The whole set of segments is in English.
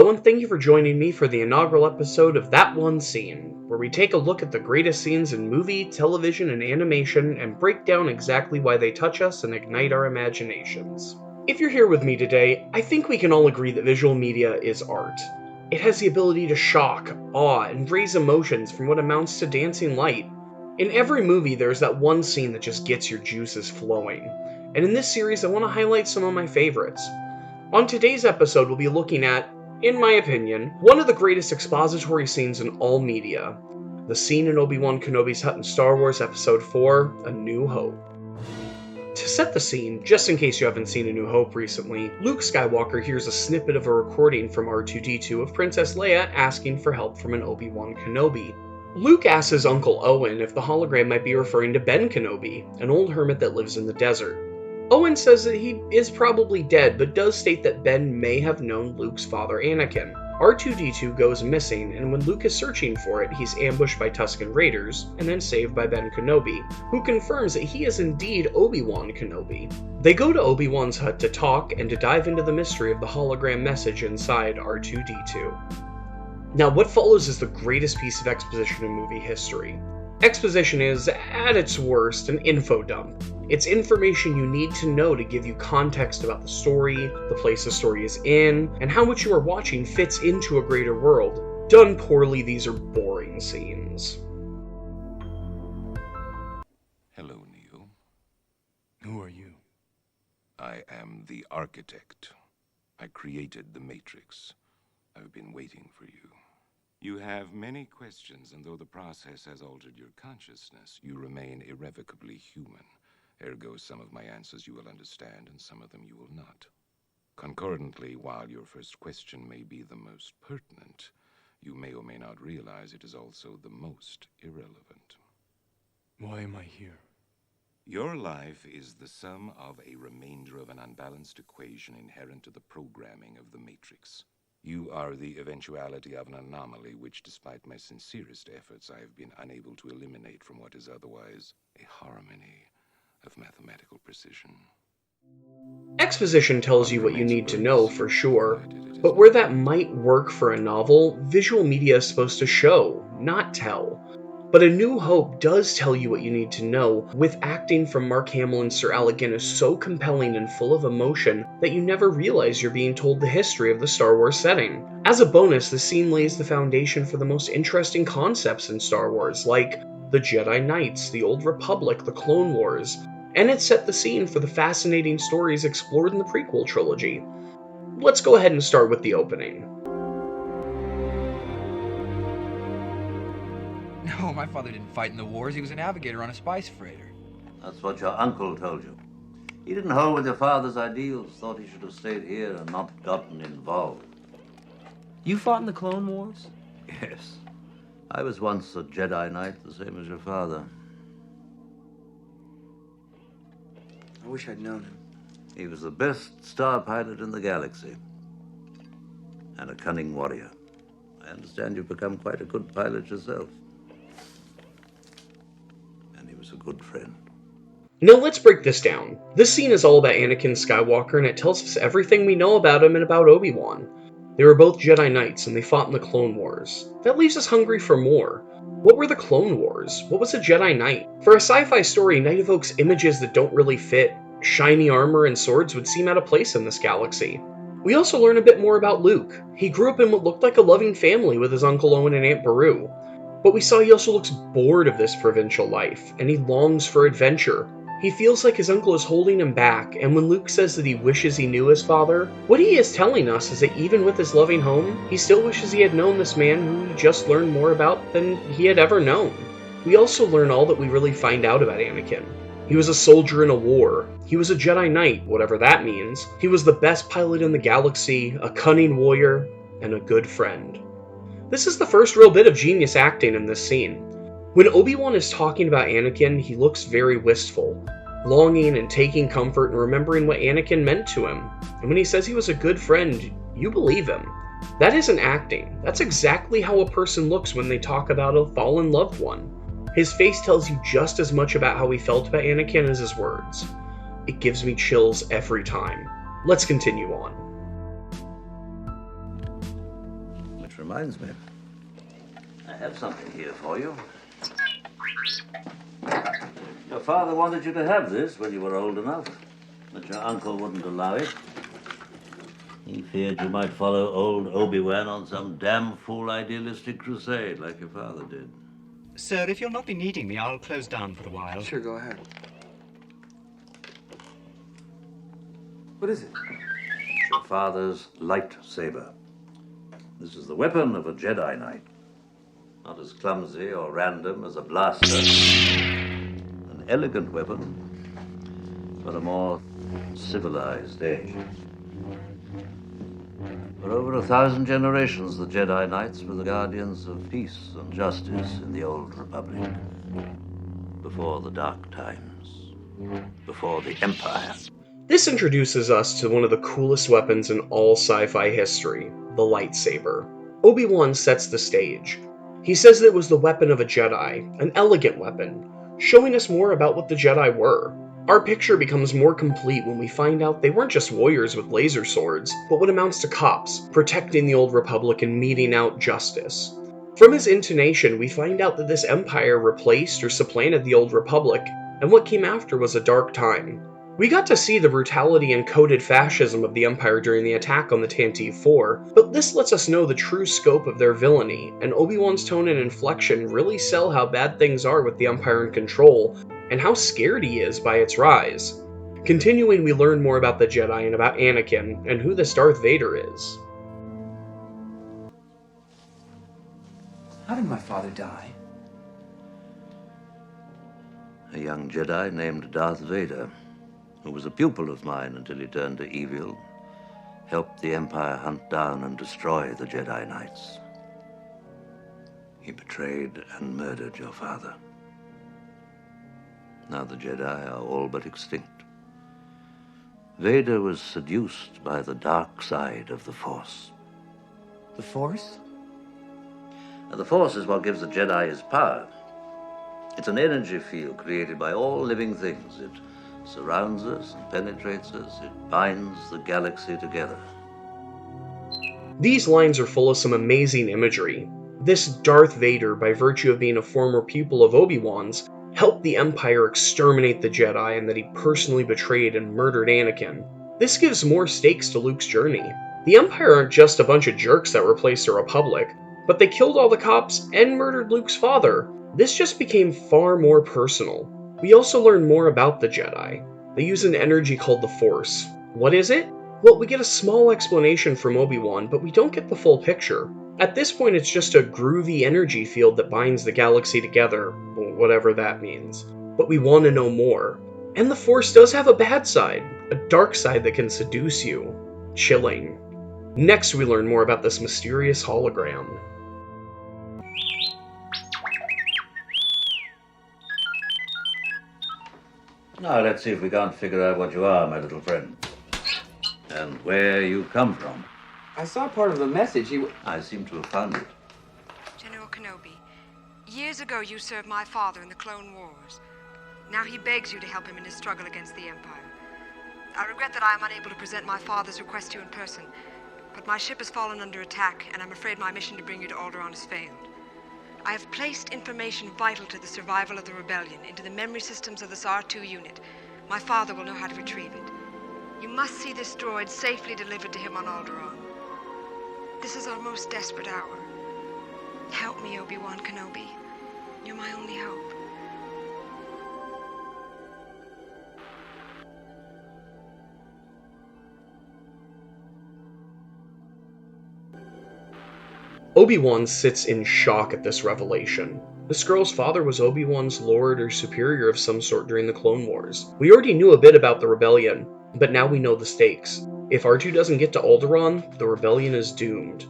Hello, and thank you for joining me for the inaugural episode of That One Scene, where we take a look at the greatest scenes in movie, television, and animation and break down exactly why they touch us and ignite our imaginations. If you're here with me today, I think we can all agree that visual media is art. It has the ability to shock, awe, and raise emotions from what amounts to dancing light. In every movie, there's that one scene that just gets your juices flowing. And in this series, I want to highlight some of my favorites. On today's episode, we'll be looking at, in my opinion, one of the greatest expository scenes in all media. The scene in Obi-Wan Kenobi's hut in Star Wars Episode 4, A New Hope. To set the scene, just in case you haven't seen A New Hope recently, Luke Skywalker hears a snippet of a recording from R2-D2 of Princess Leia asking for help from an Obi-Wan Kenobi. Luke asks his uncle Owen if the hologram might be referring to Ben Kenobi, an old hermit that lives in the desert. Owen says that he is probably dead, but does state that Ben may have known Luke's father Anakin. R2-D2 goes missing, and when Luke is searching for it, he's ambushed by Tusken Raiders, and then saved by Ben Kenobi, who confirms that he is indeed Obi-Wan Kenobi. They go to Obi-Wan's hut to talk and to dive into the mystery of the hologram message inside R2-D2. Now, what follows is the greatest piece of exposition in movie history. Exposition is, at its worst, an info dump. It's information you need to know to give you context about the story, the place the story is in, and how what you are watching fits into a greater world. Done poorly, these are boring scenes. Hello, Neo. Who are you? I am the architect. I created the Matrix. I've been waiting for you. You have many questions, and though the process has altered your consciousness, you remain irrevocably human. Ergo, some of my answers you will understand, and some of them you will not. Concordantly, while your first question may be the most pertinent, you may or may not realize it is also the most irrelevant. Why am I here? Your life is the sum of a remainder of an unbalanced equation inherent to the programming of the Matrix. You are the eventuality of an anomaly which, despite my sincerest efforts, I have been unable to eliminate from what is otherwise a harmony of mathematical precision. Exposition tells you what you need to know, for sure, but where that might work for a novel, visual media is supposed to show, not tell. But A New Hope does tell you what you need to know, with acting from Mark Hamill and Sir Alec Guinness so compelling and full of emotion that you never realize you're being told the history of the Star Wars setting. As a bonus, the scene lays the foundation for the most interesting concepts in Star Wars, like the Jedi Knights, the Old Republic, the Clone Wars, and it set the scene for the fascinating stories explored in the prequel trilogy. Let's go ahead and start with the opening. No, my father didn't fight in the wars. He was a navigator on a spice freighter. That's what your uncle told you. He didn't hold with your father's ideals, thought he should have stayed here and not gotten involved. You fought in the Clone Wars? Yes. I was once a Jedi Knight, the same as your father. I wish I'd known him. He was the best star pilot in the galaxy. And a cunning warrior. I understand you've become quite a good pilot yourself. And he was a good friend. Now let's break this down. This scene is all about Anakin Skywalker, and it tells us everything we know about him and about Obi-Wan. They were both Jedi Knights, and they fought in the Clone Wars. That leaves us hungry for more. What were the Clone Wars? What was a Jedi Knight? For a sci-fi story, Knight evokes images that don't really fit. Shiny armor and swords would seem out of place in this galaxy. We also learn a bit more about Luke. He grew up in what looked like a loving family with his Uncle Owen and Aunt Beru. But we saw he also looks bored of this provincial life, and he longs for adventure. He feels like his uncle is holding him back, and when Luke says that he wishes he knew his father, what he is telling us is that even with his loving home, he still wishes he had known this man who he just learned more about than he had ever known. We also learn all that we really find out about Anakin. He was a soldier in a war. He was a Jedi Knight, whatever that means. He was the best pilot in the galaxy, a cunning warrior, and a good friend. This is the first real bit of genius acting in this scene. When Obi-Wan is talking about Anakin, he looks very wistful, longing and taking comfort and remembering what Anakin meant to him. And when he says he was a good friend, you believe him. That isn't acting. That's exactly how a person looks when they talk about a fallen loved one. His face tells you just as much about how he felt about Anakin as his words. It gives me chills every time. Let's continue on. reminds me. I have something here for you. Your father wanted you to have this when you were old enough, but your uncle wouldn't allow it. He feared you might follow old Obi-Wan on some damn fool idealistic crusade like your father did. Sir, if you'll not be needing me, I'll close down for a while. Sure, go ahead. What is it? Your father's lightsaber. This is the weapon of a Jedi Knight. Not as clumsy or random as a blaster. An elegant weapon for a more civilized age. For over 1,000 generations, the Jedi Knights were the guardians of peace and justice in the Old Republic. Before the Dark Times. Before the Empire. This introduces us to one of the coolest weapons in all sci-fi history, the lightsaber. Obi-Wan sets the stage. He says that it was the weapon of a Jedi, an elegant weapon, showing us more about what the Jedi were. Our picture becomes more complete when we find out they weren't just warriors with laser swords, but what amounts to cops, protecting the Old Republic and meting out justice. From his intonation, we find out that this empire replaced or supplanted the Old Republic, and what came after was a dark time. We got to see the brutality and coded fascism of the Empire during the attack on the Tantive 4, but this lets us know the true scope of their villainy, and Obi-Wan's tone and inflection really sell how bad things are with the Empire in control, and how scared he is by its rise. Continuing, we learn more about the Jedi and about Anakin, and who this Darth Vader is. How did my father die? A young Jedi named Darth Vader, who was a pupil of mine until he turned to evil, helped the Empire hunt down and destroy the Jedi Knights. He betrayed and murdered your father. Now the Jedi are all but extinct. Vader was seduced by the dark side of the Force. The Force? And the Force is what gives the Jedi his power. It's an energy field created by all living things. It surrounds us and penetrates us. It binds the galaxy together. These lines are full of some amazing imagery. This Darth Vader, by virtue of being a former pupil of Obi-Wan's, helped the Empire exterminate the Jedi, and that he personally betrayed and murdered Anakin. This gives more stakes to Luke's journey. The Empire aren't just a bunch of jerks that replaced the Republic, but they killed all the cops and murdered Luke's father. This just became far more personal. We also learn more about the Jedi. They use an energy called the Force. What is it? Well, we get a small explanation from Obi-Wan, but we don't get the full picture. At this point, it's just a groovy energy field that binds the galaxy together, whatever that means. But we want to know more. And the Force does have a bad side, a dark side that can seduce you. Chilling. Next, we learn more about this mysterious hologram. Now, let's see if we can't figure out what you are, my little friend. And where you come from. I saw part of the message. I seem to have found it. General Kenobi, years ago you served my father in the Clone Wars. Now he begs you to help him in his struggle against the Empire. I regret that I am unable to present my father's request to you in person, but my ship has fallen under attack, and I'm afraid my mission to bring you to Alderaan has failed. I have placed information vital to the survival of the rebellion into the memory systems of this R2 unit. My father will know how to retrieve it. You must see this droid safely delivered to him on Alderaan. This is our most desperate hour. Help me, Obi-Wan Kenobi. You're my only hope. Obi-Wan sits in shock at this revelation. The Skrull's father was Obi-Wan's lord or superior of some sort during the Clone Wars. We already knew a bit about the rebellion, but now we know the stakes. If R2 doesn't get to Alderaan, the rebellion is doomed.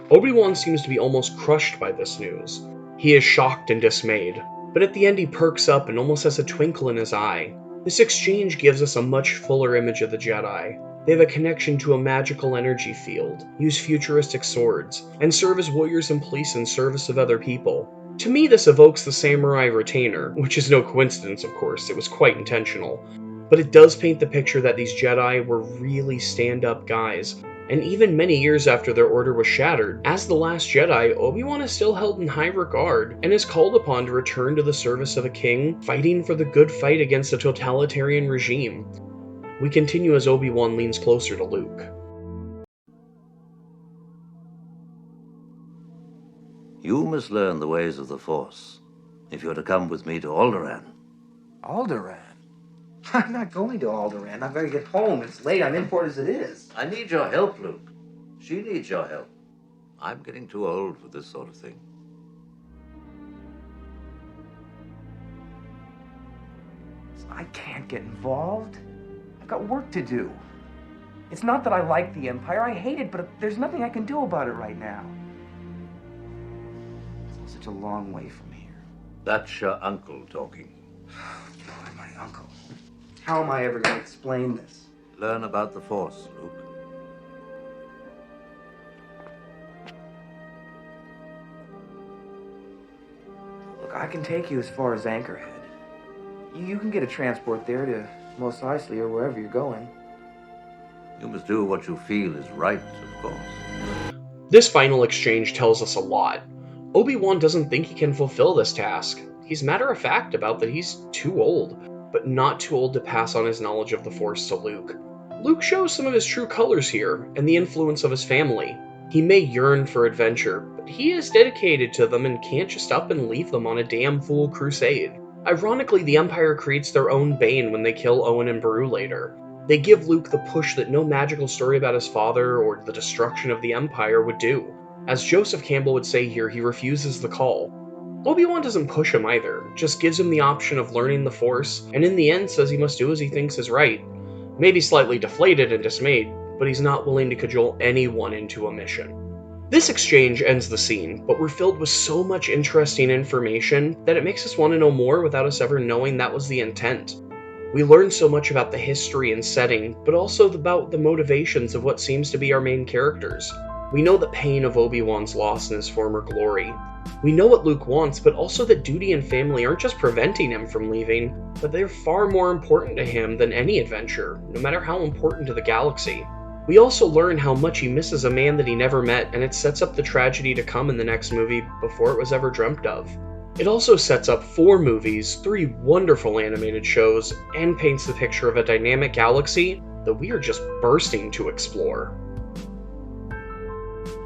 Obi-Wan seems to be almost crushed by this news. He is shocked and dismayed, but at the end he perks up and almost has a twinkle in his eye. This exchange gives us a much fuller image of the Jedi. They have a connection to a magical energy field, use futuristic swords, and serve as warriors and police in service of other people. To me, this evokes the samurai retainer, which is no coincidence, of course, it was quite intentional. but it does paint the picture that these Jedi were really stand-up guys. And even many years after their order was shattered, as the last Jedi, Obi-Wan is still held in high regard and is called upon to return to the service of a king, fighting for the good fight against a totalitarian regime. We continue as Obi-Wan leans closer to Luke. You must learn the ways of the Force if you're to come with me to Alderaan. Alderaan? I'm not going to Alderaan. I've got to get home. It's late. I'm in port as it is. I need your help, Luke. She needs your help. I'm getting too old for this sort of thing. I can't get involved. I've got work to do. It's not that I like the Empire. I hate it, but there's nothing I can do about it right now. It's such a long way from here. That's your uncle talking. Boy, my uncle. How am I ever going to explain this? Learn about the Force, Luke. Look, I can take you as far as Anchorhead. You can get a transport there to Mos Eisley or wherever you're going. You must do what you feel is right, of course. This final exchange tells us a lot. Obi-Wan doesn't think he can fulfill this task. He's matter-of-fact about that he's too old, but not too old to pass on his knowledge of the Force to Luke. Luke shows some of his true colors here, and the influence of his family. He may yearn for adventure, but he is dedicated to them and can't just up and leave them on a damn fool crusade. Ironically, the Empire creates their own Bane when they kill Owen and Beru later. They give Luke the push that no magical story about his father or the destruction of the Empire would do. As Joseph Campbell would say here, he refuses the call. Obi-Wan doesn't push him either, just gives him the option of learning the Force, and in the end says he must do as he thinks is right. Maybe slightly deflated and dismayed, but he's not willing to cajole anyone into a mission. This exchange ends the scene, but we're filled with so much interesting information that it makes us want to know more without us ever knowing that was the intent. We learn so much about the history and setting, but also about the motivations of what seems to be our main characters. We know the pain of Obi-Wan's loss in his former glory. We know what Luke wants, but also that duty and family aren't just preventing him from leaving, but they're far more important to him than any adventure, no matter how important to the galaxy. We also learn how much he misses a man that he never met, and it sets up the tragedy to come in the next movie before it was ever dreamt of. It also sets up 4 movies, 3 wonderful animated shows, and paints the picture of a dynamic galaxy that we are just bursting to explore.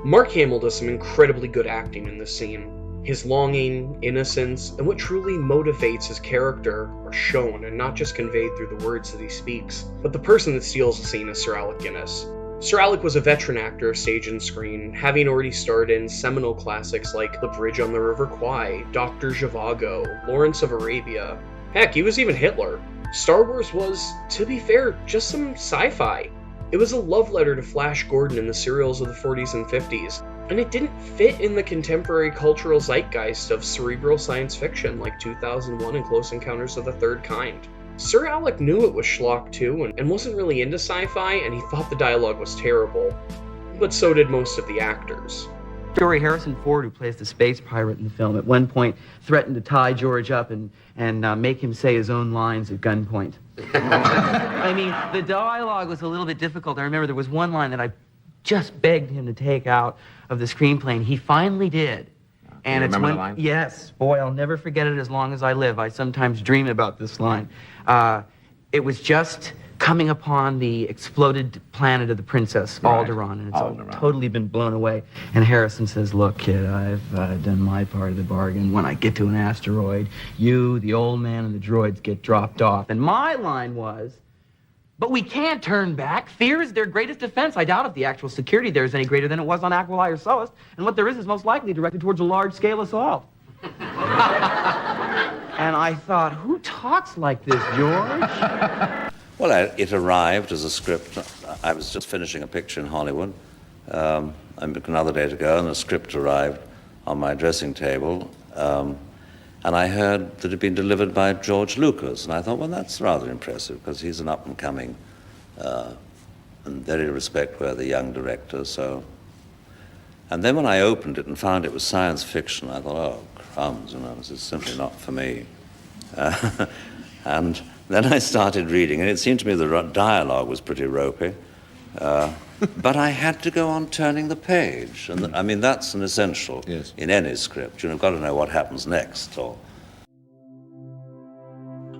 Mark Hamill does some incredibly good acting in this scene. His longing, innocence, and what truly motivates his character are shown and not just conveyed through the words that he speaks, but the person that steals the scene is Sir Alec Guinness. Sir Alec was a veteran actor of stage and screen, having already starred in seminal classics like The Bridge on the River Kwai, Dr. Zhivago, Lawrence of Arabia. Heck, he was even Hitler. Star Wars was, to be fair, just some sci-fi. It was a love letter to Flash Gordon in the serials of the 40s and 50s, and it didn't fit in the contemporary cultural zeitgeist of cerebral science fiction like 2001 and Close Encounters of the Third Kind. Sir Alec knew it was schlock too, and wasn't really into sci-fi, and he thought the dialogue was terrible. But so did most of the actors. Story Harrison Ford, who plays the space pirate in the film, at one point threatened to tie George up and make him say his own lines at gunpoint. I mean, the dialogue was a little bit difficult. I remember there was one line that I just begged him to take out of the screenplay, and he finally did. And it's when, the line? Yes, boy, I'll never forget it as long as I live. I sometimes dream about this line. It was just coming upon the exploded planet of the princess, Alderaan, and it's totally been blown away. And Harrison says, "Look, kid, I've done my part of the bargain. When I get to an asteroid, you, the old man, and the droids get dropped off." And my line was, "But we can't turn back. Fear is their greatest defense. I doubt if the actual security there is any greater than it was on Aquilai or Solis, and what there is most likely directed towards a large-scale assault." And I thought, who talks like this, George? Well, it arrived as a script. I was just finishing a picture in Hollywood another day to go, and the script arrived on my dressing table. And I heard that it had been delivered by George Lucas. And I thought, well, that's rather impressive, because he's an up-and-coming and very respect-worthy young director. So, and then when I opened it and found it was science fiction, I thought, oh, crumbs, this is simply not for me. And Then I started reading, and it seemed to me the dialogue was pretty ropey. But I had to go on turning the page. And I mean, that's an essential in any script. You've got to know what happens next.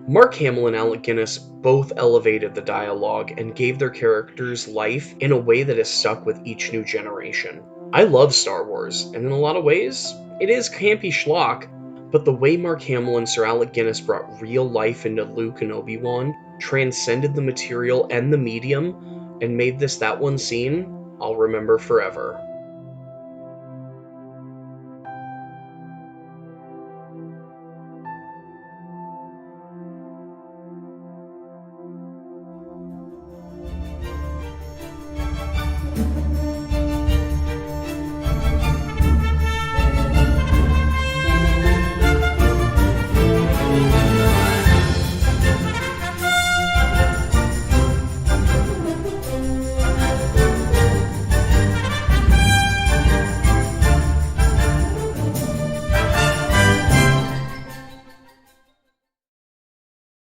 Mark Hamill and Alec Guinness both elevated the dialogue and gave their characters life in a way that has stuck with each new generation. I love Star Wars, and in a lot of ways, it is campy schlock, but the way Mark Hamill and Sir Alec Guinness brought real life into Luke and Obi-Wan transcended the material and the medium and made this that one scene I'll remember forever.